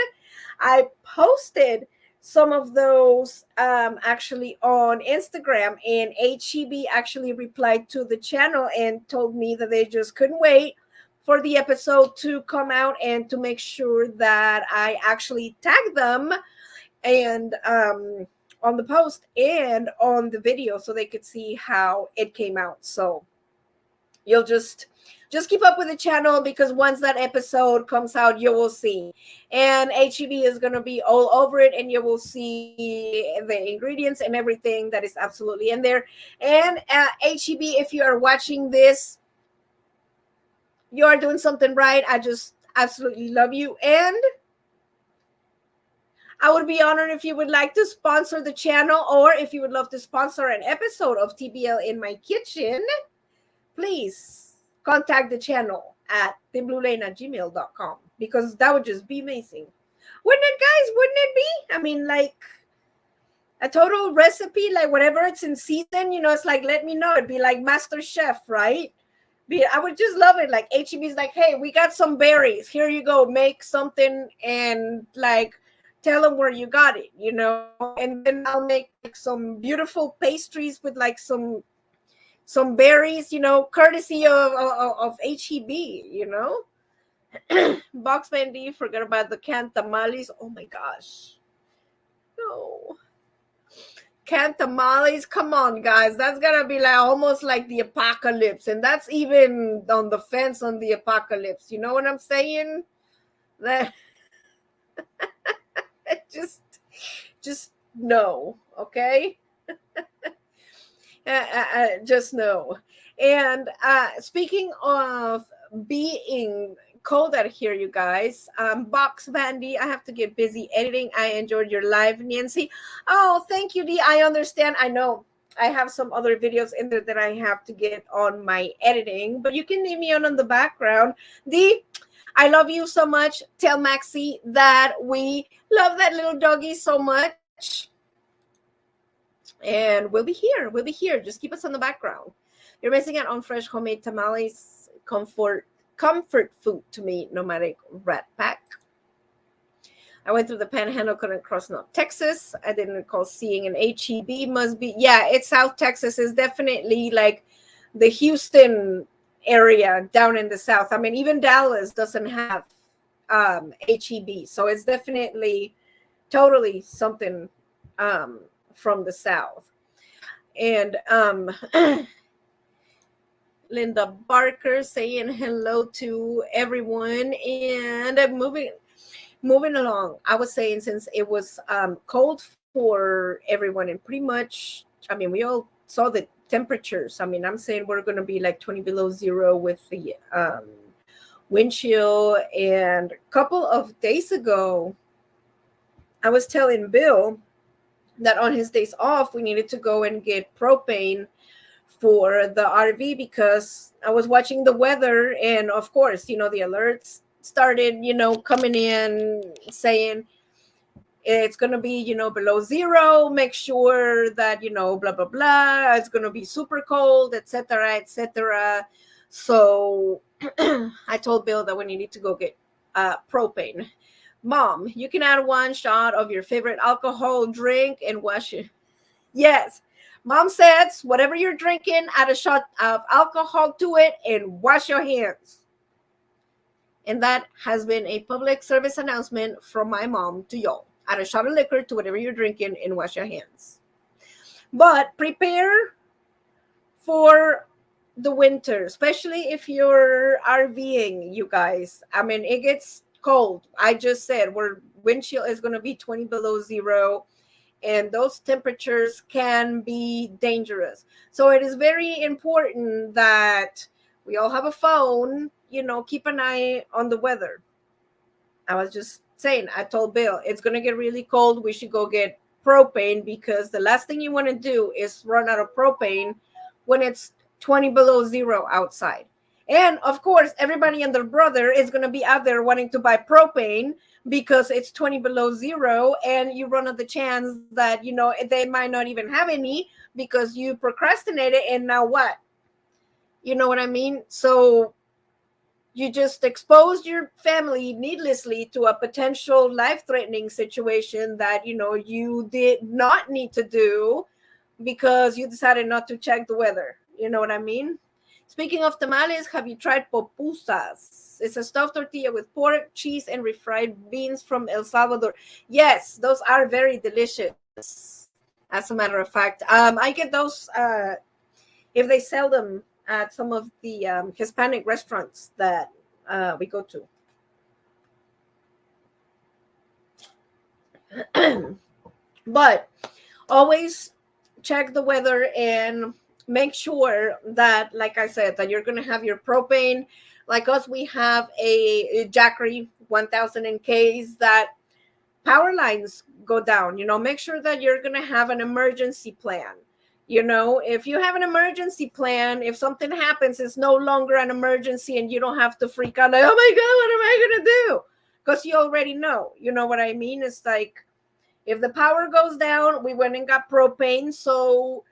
I posted some of those actually on Instagram, and HEB actually replied to the channel and told me that they just couldn't wait for the episode to come out, and to make sure that I actually tag them and on the post and on the video, so they could see how it came out. So you'll just keep up with the channel, because once that episode comes out, you will see, and HEB is going to be all over it, and you will see the ingredients and everything that is absolutely in there. And HEB, if you are watching this, you are doing something right. I just absolutely love you, and I would be honored if you would like to sponsor the channel, or if you would love to sponsor an episode of TBL in my kitchen, please contact the channel at thebluelane@gmail.com, because that would just be amazing. Wouldn't it, guys? Wouldn't it be? I mean, like a total recipe, like whatever it's in season, it's like, let me know. It'd be like Master Chef, right? I would just love it. Like HEB's like, hey, we got some berries. Here you go. Make something, and like tell them where you got it, and then I'll make like some beautiful pastries with like some berries, courtesy of HEB. Box Bandy, forget about the canned tamales. Oh my gosh. No. Canned tamales, come on, guys. That's gonna be like almost like the apocalypse, and that's even on the fence on the apocalypse. You know what I'm saying? That just no, okay? Just no. And speaking of being cold out here, you guys, Box Bandy, I have to get busy editing. I enjoyed your live, Nancy. Oh, thank you, Dee. I understand. I know I have some other videos in there that I have to get on my editing, but you can leave me on the background. Dee, I love you so much. Tell Maxie that we love that little doggy so much. And we'll be here. We'll be here. Just keep us on the background. You're missing out on fresh homemade tamales, comfort food to me, nomadic rat pack. I went through the Panhandle, couldn't cross North Texas. I didn't recall seeing an HEB. Must be, yeah, it's South Texas. Is definitely like the Houston area down in the South. I mean, even Dallas doesn't have HEB, so it's definitely totally something from the South. And Linda Barker saying hello to everyone, and moving along. I was saying, since it was cold for everyone, and pretty much, I mean, we all saw the temperatures. I mean, I'm saying we're going to be like 20 below zero with the wind chill. And a couple of days ago, I was telling Bill that on his days off, we needed to go and get propane for the RV, because I was watching the weather, and of course, the alerts started, coming in saying it's going to be, below zero. Make sure that, blah, blah, blah. It's going to be super cold, etc., etc. So I told Bill that we needed to go get propane. Mom, you can add 1 shot of your favorite alcohol drink and wash it. Yes. Mom says, whatever you're drinking, add a shot of alcohol to it and wash your hands. And that has been a public service announcement from my mom to y'all. Add a shot of liquor to whatever you're drinking and wash your hands. But prepare for the winter, especially if you're RVing, you guys. I mean, it gets cold. I just said wind chill is going to be 20 below zero. And those temperatures can be dangerous. So it is very important that we all have a phone, keep an eye on the weather. I was just saying, I told Bill, it's going to get really cold. We should go get propane, because the last thing you want to do is run out of propane when it's 20 below zero outside. And of course, everybody and their brother is going to be out there wanting to buy propane because it's 20 below zero, and you run out the chance that, they might not even have any because you procrastinated. And now what? You know what I mean? So you just exposed your family needlessly to a potential life-threatening situation that, you did not need to do because you decided not to check the weather. You know what I mean? Speaking of tamales, have you tried pupusas? It's a stuffed tortilla with pork, cheese, and refried beans from El Salvador. Yes, those are very delicious. As a matter of fact, I get those if they sell them at some of the Hispanic restaurants that we go to. But always check the weather and make sure that, like I said, that you're going to have your propane. Like us, we have a Jackery 1000 in case that power lines go down. Make sure that you're going to have an emergency plan. If you have an emergency plan, if something happens, it's no longer an emergency, and you don't have to freak out like, oh my God, what am I going to do? Because you already know. You know what I mean? It's like, if the power goes down, we went and got propane. So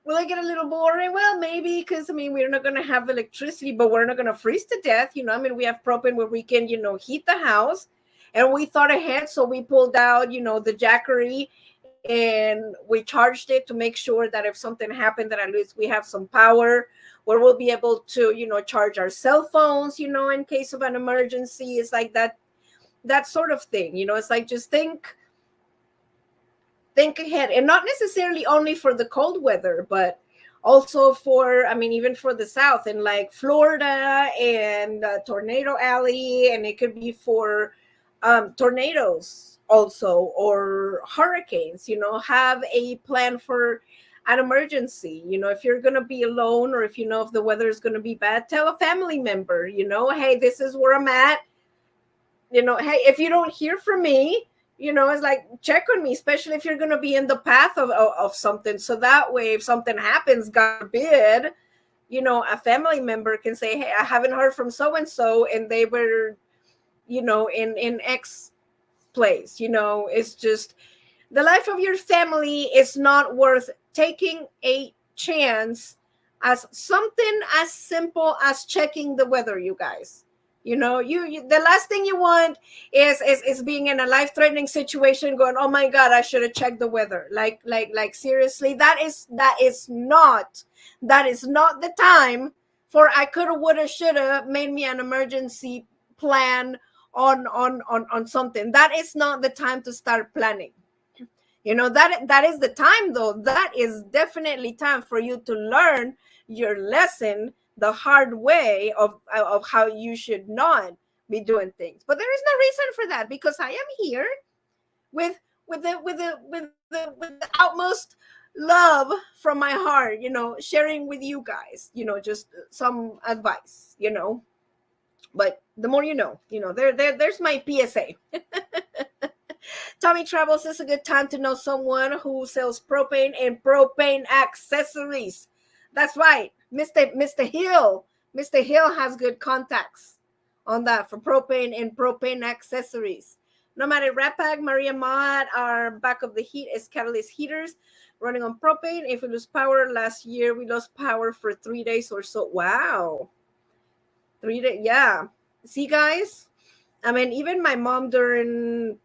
will it get a little boring? Well, maybe, because, we're not going to have electricity, but we're not going to freeze to death. We have propane where we can, heat the house. And we thought ahead. So we pulled out, the Jackery, and we charged it to make sure that if something happened, that at least we have some power where we'll be able to, charge our cell phones, in case of an emergency. It's like that sort of thing. It's like, just think ahead, and not necessarily only for the cold weather, but also for, even for the South, and like Florida and Tornado Alley, and it could be for tornadoes also, or hurricanes. Have a plan for an emergency. If you're going to be alone, or if if the weather is going to be bad, tell a family member, hey, this is where I'm at. Hey, if you don't hear from me, it's like, check on me, especially if you're going to be in the path of something. So that way, if something happens, God forbid, a family member can say, hey, I haven't heard from so-and-so, and they were, in X place. It's just, the life of your family is not worth taking a chance as something as simple as checking the weather, you guys. You the last thing you want is being in a life-threatening situation, going, oh my god, I should have checked the weather. Like seriously, that is not the time for I coulda, woulda, shoulda made me an emergency plan on something. That is not the time to start planning. That is the time, though. That is definitely time for you to learn your lesson the hard way of how you should not be doing things. But there is no reason for that, because I am here with the utmost love from my heart, sharing with you guys, just some advice. But the more there's my PSA. Tommy Travels is a good time to know someone who sells propane and propane accessories. That's right, Mr. Hill. Mr. Hill has good contacts on that for propane and propane accessories. Nomadic Rapag, Maria Mott, our back of the heat is catalyst heaters running on propane. If we lose power, last year we lost power for 3 days or so. Wow. 3 days, yeah. See, guys? I mean, even my mom during,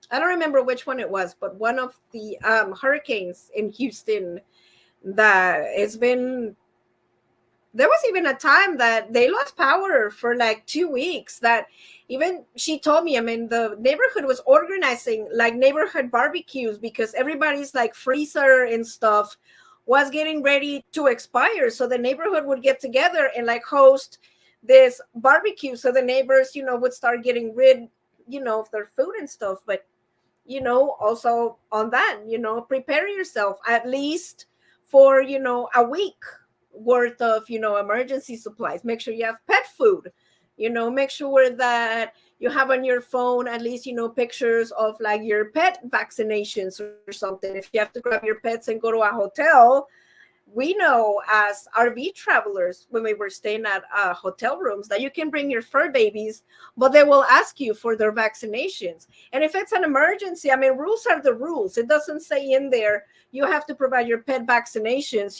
I don't remember which one it was, but one of the hurricanes in Houston, that it's been, there was even a time that they lost power for like 2 weeks, that even she told me, I mean, the neighborhood was organizing like neighborhood barbecues because everybody's like freezer and stuff was getting ready to expire. So the neighborhood would get together and like host this barbecue. So the neighbors, would start getting rid, of their food and stuff. But also on that, prepare yourself at least for, a week worth of, emergency supplies. Make sure you have pet food, make sure that you have on your phone at least, pictures of like your pet vaccinations or something. If you have to grab your pets and go to a hotel, we know as RV travelers, when we were staying at hotel rooms, that you can bring your fur babies, but they will ask you for their vaccinations. And if it's an emergency, I mean, rules are the rules. It doesn't say in there you have to provide your pet vaccinations,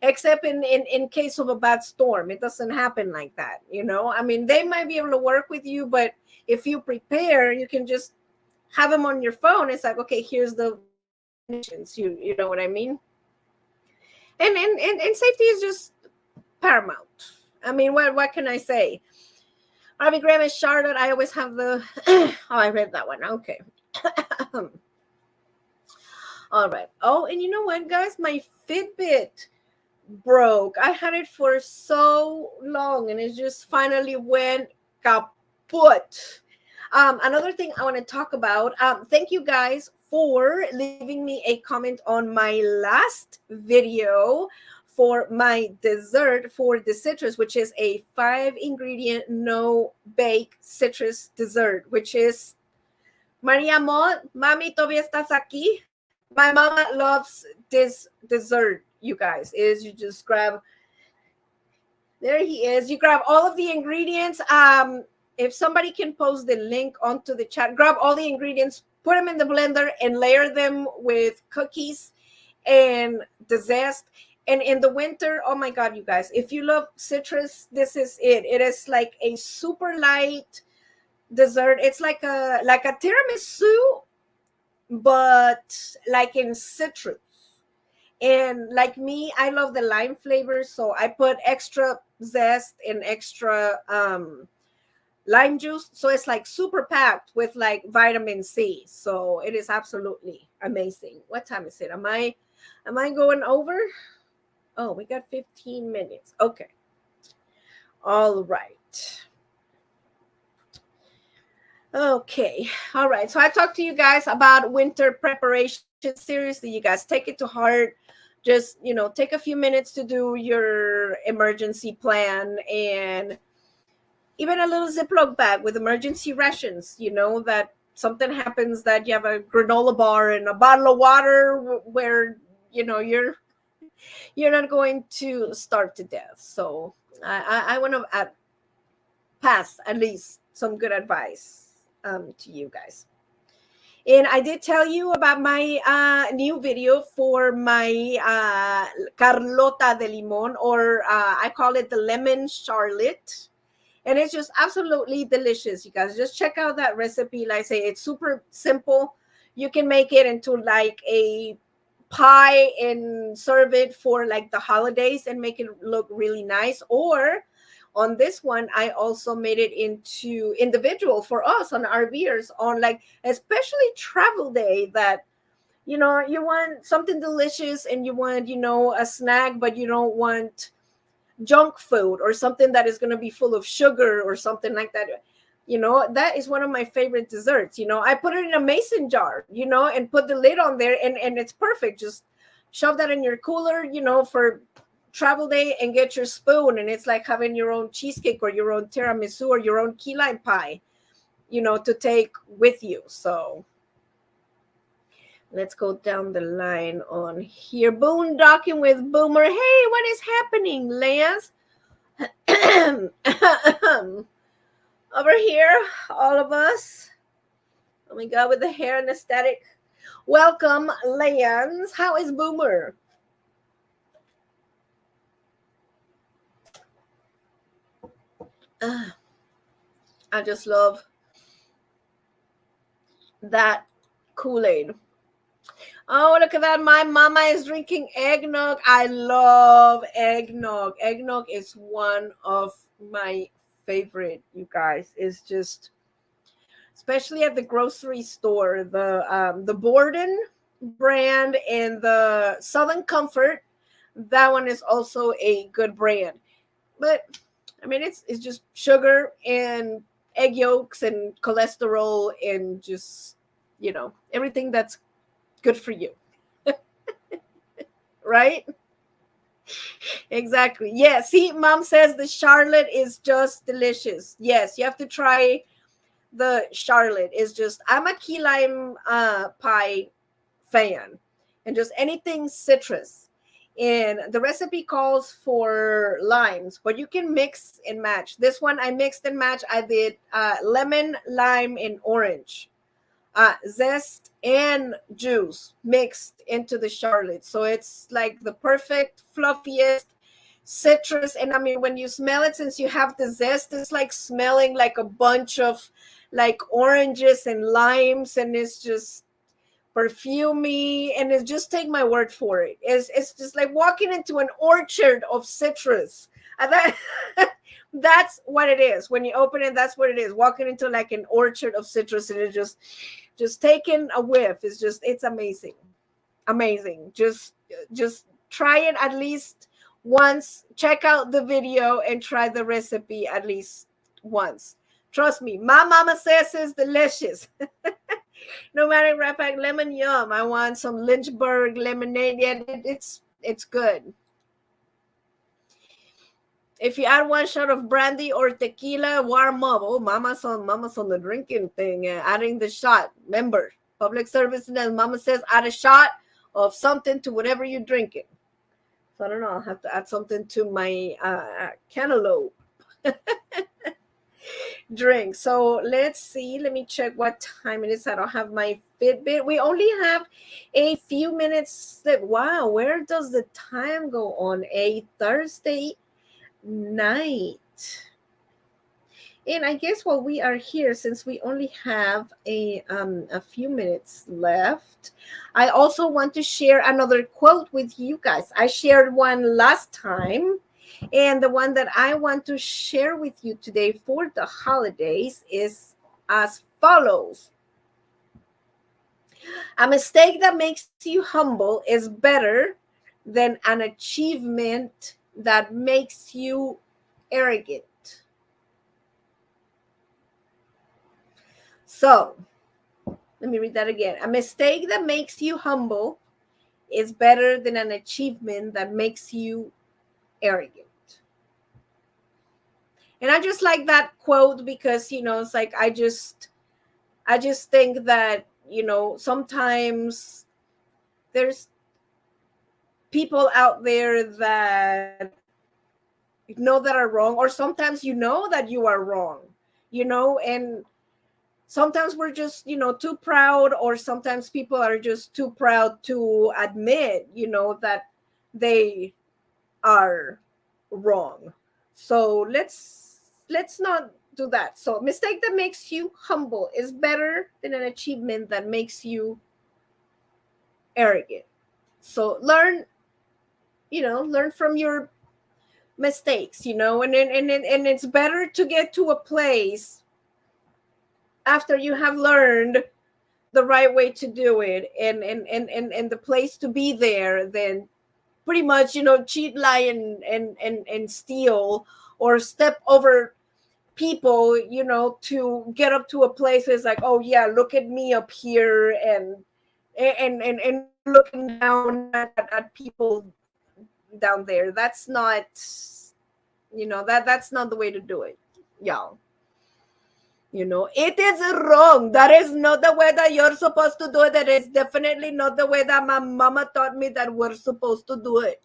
except in case of a bad storm. It doesn't happen like that, I mean, they might be able to work with you, but if you prepare, you can just have them on your phone. It's like, okay, here's the vaccinations. You know what I mean? And safety is just paramount. I mean, what can I say? Harvey Graham is Charlotte. I always have the oh, I read that one. Okay. All right. Oh, and you know what, guys? My Fitbit broke. I had it for so long and it just finally went kaput. Another thing I want to talk about, thank you guys for leaving me a comment on my last video for my dessert for the citrus, which is a 5-ingredient, no-bake citrus dessert, which is, Maria Mott, Mami, todavía estás aquí? My mama loves this dessert, you guys. Is you just grab, there he is. You grab all of the ingredients. If somebody can post the link onto the chat, grab all the ingredients, put them in the blender, and layer them with cookies and the zest. And in the winter, oh my God, you guys, if you love citrus, this is it. It is like a super light dessert. It's like a tiramisu, but like in citrus. And like me, I love the lime flavor, so I put extra zest and extra lime juice, so it's like super packed with like vitamin C. So it is absolutely amazing. What time is it? Am I going over? Oh, we got 15 minutes. Okay. All right. Okay. All right. So I talked to you guys about winter preparation. Seriously, you guys, take it to heart. Just, take a few minutes to do your emergency plan, and even a little Ziploc bag with emergency rations, that something happens, that you have a granola bar and a bottle of water where, you're not going to starve to death. So I want to pass at least some good advice to you guys. And I did tell you about my new video for my Carlota de Limon, or I call it the Lemon Charlotte. and it's just absolutely delicious. You guys just check out that recipe. Like I say, it's super simple. You can make it into like a pie and serve it for like the holidays and make it look really nice. Or on this one, I also made it into individual for us on RVers on like especially travel day, that you want something delicious and you want a snack, but you don't want junk food or something that is going to be full of sugar or something like that. That is one of my favorite desserts. I put it in a mason jar, and put the lid on there, and it's perfect. Just shove that in your cooler, for travel day, and get your spoon, and it's like having your own cheesecake or your own tiramisu or your own key lime pie, to take with you. So let's go down the line on here. Boondocking with Boomer. Hey, what is happening, Lance? Over here, all of us. Oh my God, with the hair and the static. Welcome, Lance. How is Boomer? I just love that Kool-Aid. Oh, look at that. My mama is drinking eggnog. I love eggnog. Eggnog is one of my favorite, you guys. It's just, especially at the grocery store, the Borden brand and the Southern Comfort, that one is also a good brand. But I mean, it's just sugar and egg yolks and cholesterol and just everything that's good for you. Right? Exactly. Yeah. See, mom says the Charlotte is just delicious. Yes, you have to try the Charlotte. Is just, I'm a key lime pie fan, and just anything citrus. And the recipe calls for limes, but you can mix and match. This one I mixed and matched. I did lemon, lime, and orange. Zest and juice mixed into the Charlotte. So it's like the perfect, fluffiest citrus. And I mean, when you smell it, since you have the zest, it's like smelling like a bunch of like oranges and limes, and it's just perfumey. And it's just, take my word for it. It's just like walking into an orchard of citrus. And that that's what it is. When you open it, that's what it is. Walking into like an orchard of citrus, and it's just taking a whiff. It's amazing. Amazing. Just try it at least once. Check out the video and try the recipe at least once. Trust me, my mama says it's delicious. No matter wrap pack lemon, yum. I want some Lynchburg lemonade. Yeah, it's good. If you add one shot of brandy or tequila, warm up. Oh, mama's on the drinking thing, adding the shot. Remember, public service, and mama says add a shot of something to whatever you're drinking. So I don't know. I'll have to add something to my cantaloupe drink. So let's see. Let me check what time it is. I don't have my Fitbit. We only have a few minutes left. Wow, where does the time go on a Thursday night? And I guess while we are here, since we only have a few minutes left, I also want to share another quote with you guys. I shared one last time, and the one that I want to share with you today for the holidays is as follows. A mistake that makes you humble is better than an achievement that makes you arrogant. So, let me read that again. A mistake that makes you humble is better than an achievement that makes you arrogant. And I just like that quote because, it's like I just think that, sometimes there's people out there that that are wrong, or sometimes that you are wrong, and sometimes we're just too proud, or sometimes people are just too proud to admit that they are wrong. So let's let's not do that. So mistake that makes you humble is better than an achievement that makes you arrogant. So learn from your mistakes, and it's better to get to a place after you have learned the right way to do it, and the place to be there, than pretty much, cheat, lie, and steal, or step over people, to get up to a place. It's like, oh yeah, look at me up here, and you're looking down at people down there. That's not, that's not the way to do it, y'all. It is wrong. That is not the way that you're supposed to do it. That is definitely not the way that my mama taught me that we're supposed to do it.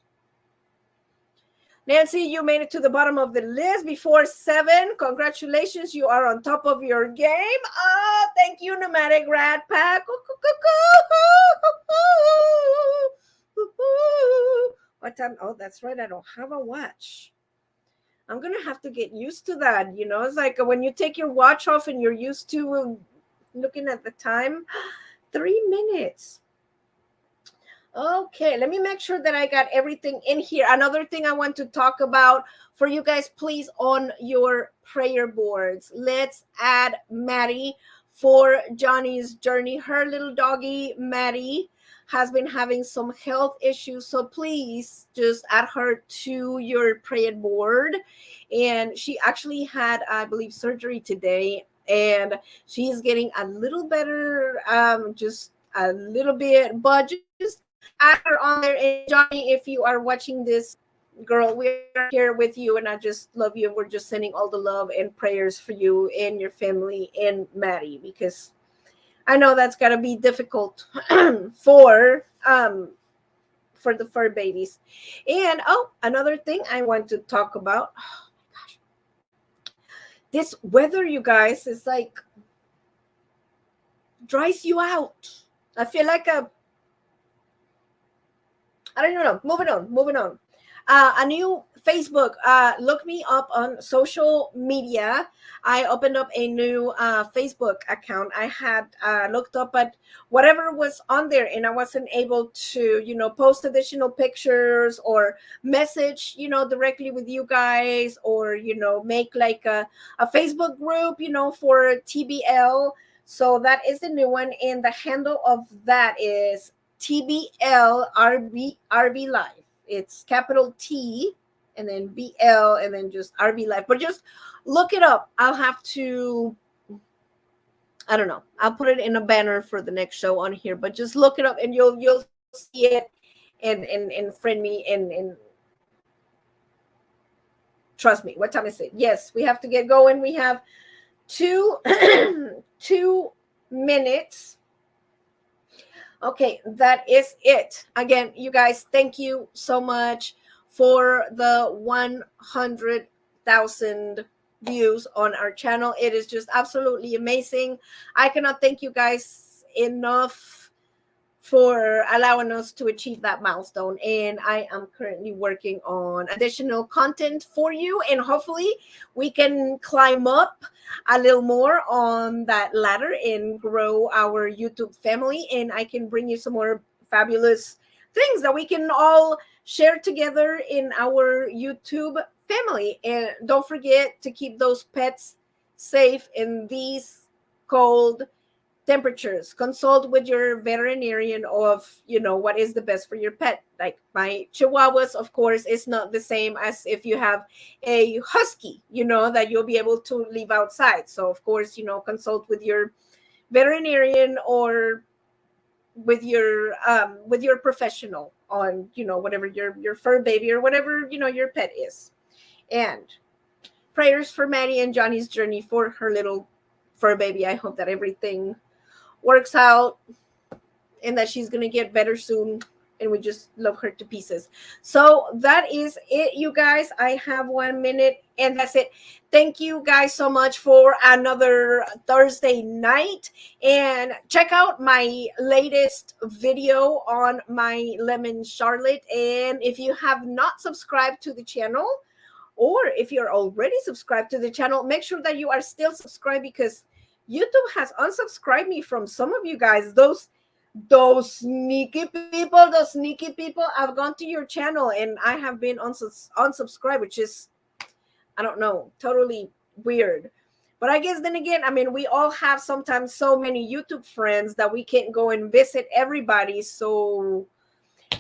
Nancy, you made it to the bottom of the list before 7. Congratulations. You are on top of your game. Oh, thank you, Nomadic Rat Pack. What time? Oh, that's right. I don't have a watch. I'm going to have to get used to that. It's like when you take your watch off and you're used to looking at the time. 3 minutes. Okay, let me make sure that I got everything in here. Another thing I want to talk about for you guys, please, on your prayer boards, let's add Maddie for Johnny's journey. Her little doggy, Maddie, has been having some health issues, so please just add her to your prayer board. And she actually had, I believe, surgery today, and she's getting a little better, just a little bit, but just add her on there. And Johnny, if you are watching this, girl, we are here with you, and I just love you. We're just sending all the love and prayers for you and your family and Maddie, because I know that's gotta be difficult for the fur babies. And another thing I want to talk about. Oh my gosh, this weather, you guys, is like dries you out. I feel like I don't know. Moving on. A new Facebook. Look me up on social media. I opened up a new Facebook account. I had looked up at whatever was on there, and I wasn't able to, post additional pictures or message, directly with you guys, or, make like a Facebook group, for TBL. So that is the new one, and the handle of that is TBL RB Live. It's capital T and then BL and then just RB Live. But just look it up. I'll have to, I don't know. I'll put it in a banner for the next show on here. But just look it up, and you'll see it, and friend me, and trust me. What time is it? Yes, we have to get going. We have 2 minutes. Okay, that is it. Again, you guys, thank you so much for the 100,000 views on our channel. It is just absolutely amazing. I cannot thank you guys enough for allowing us to achieve that milestone. And I am currently working on additional content for you, and hopefully we can climb up a little more on that ladder and grow our YouTube family, and I can bring you some more fabulous things that we can all share together in our YouTube family. And don't forget to keep those pets safe in these cold temperatures. Consult with your veterinarian of what is the best for your pet. Like my chihuahuas, of course, is not the same as if you have a husky, that you'll be able to leave outside. So of course, consult with your veterinarian or with your professional on whatever your fur baby or whatever your pet is. And prayers for Maddie and Johnny's journey for her little fur baby. I hope that everything works out and that she's gonna get better soon, and we just love her to pieces. So that is it, you guys. I have 1 minute, and that's it. Thank you guys so much for another Thursday night, and check out my latest video on my lemon Charlotte. And if you have not subscribed to the channel, Or if you're already subscribed to the channel, make sure that you are still subscribed, because YouTube has unsubscribed me from some of you guys. Those sneaky people, have gone to your channel and I have been unsubscribed, which is, I don't know, totally weird. But I guess then again, I mean, we all have sometimes so many YouTube friends that we can't go and visit everybody. So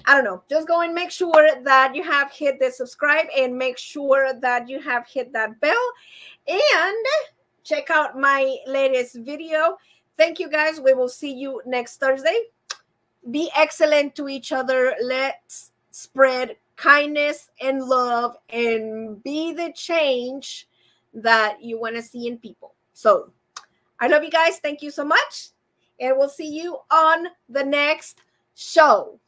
I don't know. Just go and make sure that you have hit the subscribe, and make sure that you have hit that bell, and check out my latest video. Thank you guys. We will see you next Thursday. Be excellent to each other. Let's spread kindness and love and be the change that you want to see in people. So I love you guys. Thank you so much. And we'll see you on the next show.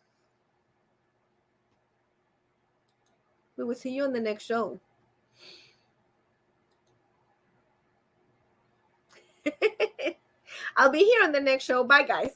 We will see you on the next show. I'll be here on the next show. Bye, guys.